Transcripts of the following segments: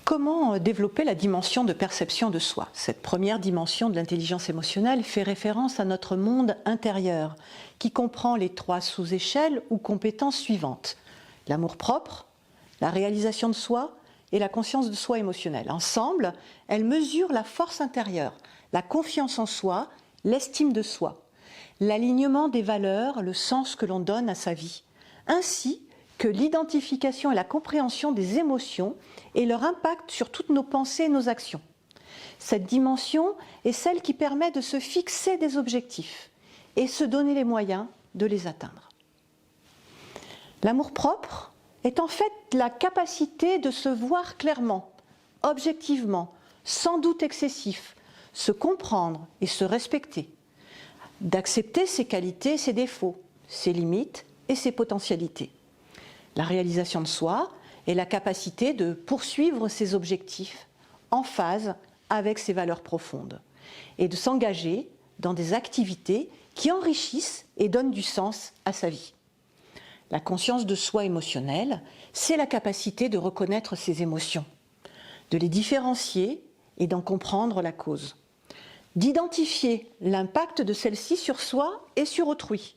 Comment développer la dimension de perception de soi? Cette première dimension de l'intelligence émotionnelle fait référence à notre monde intérieur, qui comprend les 3 sous-échelles ou compétences suivantes: l'amour-propre, la réalisation de soi et la conscience de soi émotionnelle. Ensemble, elles mesurent la force intérieure, la confiance en soi, l'estime de soi, l'alignement des valeurs, le sens que l'on donne à sa vie, ainsi que l'identification et la compréhension des émotions et leur impact sur toutes nos pensées et nos actions. Cette dimension est celle qui permet de se fixer des objectifs et se donner les moyens de les atteindre. L'amour-propre est en fait la capacité de se voir clairement, objectivement, sans doute excessif, se comprendre et se respecter, d'accepter ses qualités, ses défauts, ses limites et ses potentialités. La réalisation de soi est la capacité de poursuivre ses objectifs en phase avec ses valeurs profondes et de s'engager dans des activités qui enrichissent et donnent du sens à sa vie. La conscience de soi émotionnelle, c'est la capacité de reconnaître ses émotions, de les différencier et d'en comprendre la cause, d'identifier l'impact de celles-ci sur soi et sur autrui.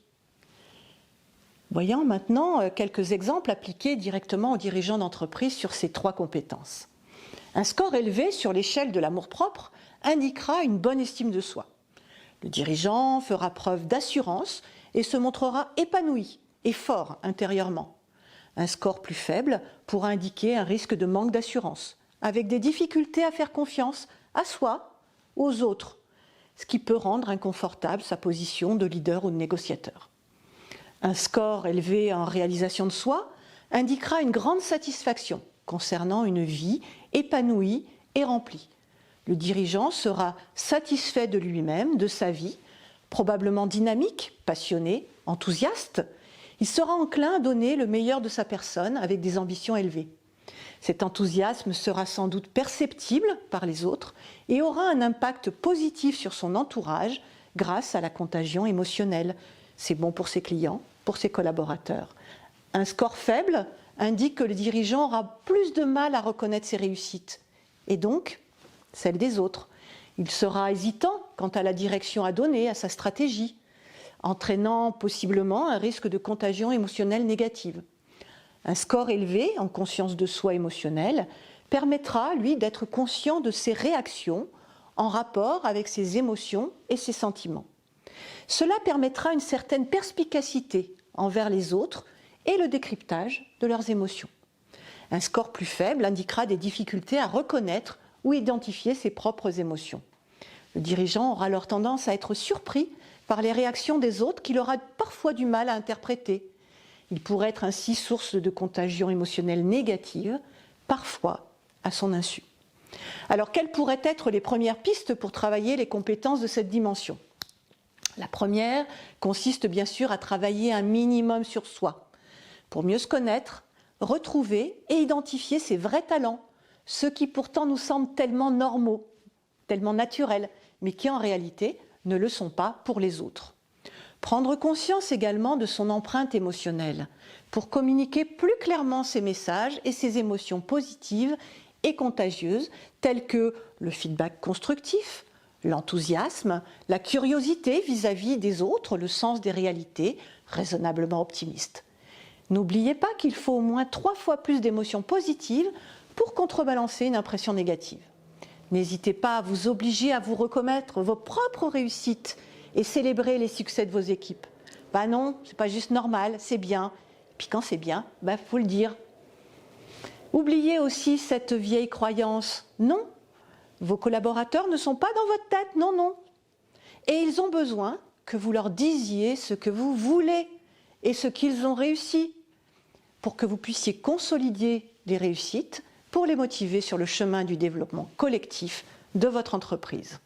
Voyons maintenant quelques exemples appliqués directement aux dirigeants d'entreprise sur ces 3 compétences. Un score élevé sur l'échelle de l'amour-propre indiquera une bonne estime de soi. Le dirigeant fera preuve d'assurance et se montrera épanoui et fort intérieurement. Un score plus faible pourra indiquer un risque de manque d'assurance, avec des difficultés à faire confiance à soi ou aux autres, ce qui peut rendre inconfortable sa position de leader ou de négociateur. Un score élevé en réalisation de soi indiquera une grande satisfaction concernant une vie épanouie et remplie. Le dirigeant sera satisfait de lui-même, de sa vie, probablement dynamique, passionné, enthousiaste. Il sera enclin à donner le meilleur de sa personne avec des ambitions élevées. Cet enthousiasme sera sans doute perceptible par les autres et aura un impact positif sur son entourage grâce à la contagion émotionnelle. C'est bon pour ses clients, pour ses collaborateurs. Un score faible indique que le dirigeant aura plus de mal à reconnaître ses réussites et donc celles des autres. Il sera hésitant quant à la direction à donner, à sa stratégie, entraînant possiblement un risque de contagion émotionnelle négative. Un score élevé en conscience de soi émotionnelle permettra, lui, d'être conscient de ses réactions en rapport avec ses émotions et ses sentiments. Cela permettra une certaine perspicacité envers les autres et le décryptage de leurs émotions. Un score plus faible indiquera des difficultés à reconnaître ou identifier ses propres émotions. Le dirigeant aura alors tendance à être surpris par les réactions des autres qu'il aura parfois du mal à interpréter. Il pourrait être ainsi source de contagion émotionnelle négative, parfois à son insu. Alors, quelles pourraient être les premières pistes pour travailler les compétences de cette dimension? La première consiste bien sûr à travailler un minimum sur soi, pour mieux se connaître, retrouver et identifier ses vrais talents, ceux qui pourtant nous semblent tellement normaux, tellement naturels, mais qui en réalité ne le sont pas pour les autres. Prendre conscience également de son empreinte émotionnelle, pour communiquer plus clairement ses messages et ses émotions positives et contagieuses, telles que le feedback constructif, l'enthousiasme, la curiosité vis-à-vis des autres, le sens des réalités, raisonnablement optimiste. N'oubliez pas qu'il faut au moins 3 fois plus d'émotions positives pour contrebalancer une impression négative. N'hésitez pas à vous obliger à vous reconnaître vos propres réussites et célébrer les succès de vos équipes. Bah non, c'est pas juste normal, c'est bien. Puis quand c'est bien, faut le dire. Oubliez aussi cette vieille croyance. Non, vos collaborateurs ne sont pas dans votre tête, non, non. Et ils ont besoin que vous leur disiez ce que vous voulez et ce qu'ils ont réussi, pour que vous puissiez consolider les réussites, pour les motiver sur le chemin du développement collectif de votre entreprise.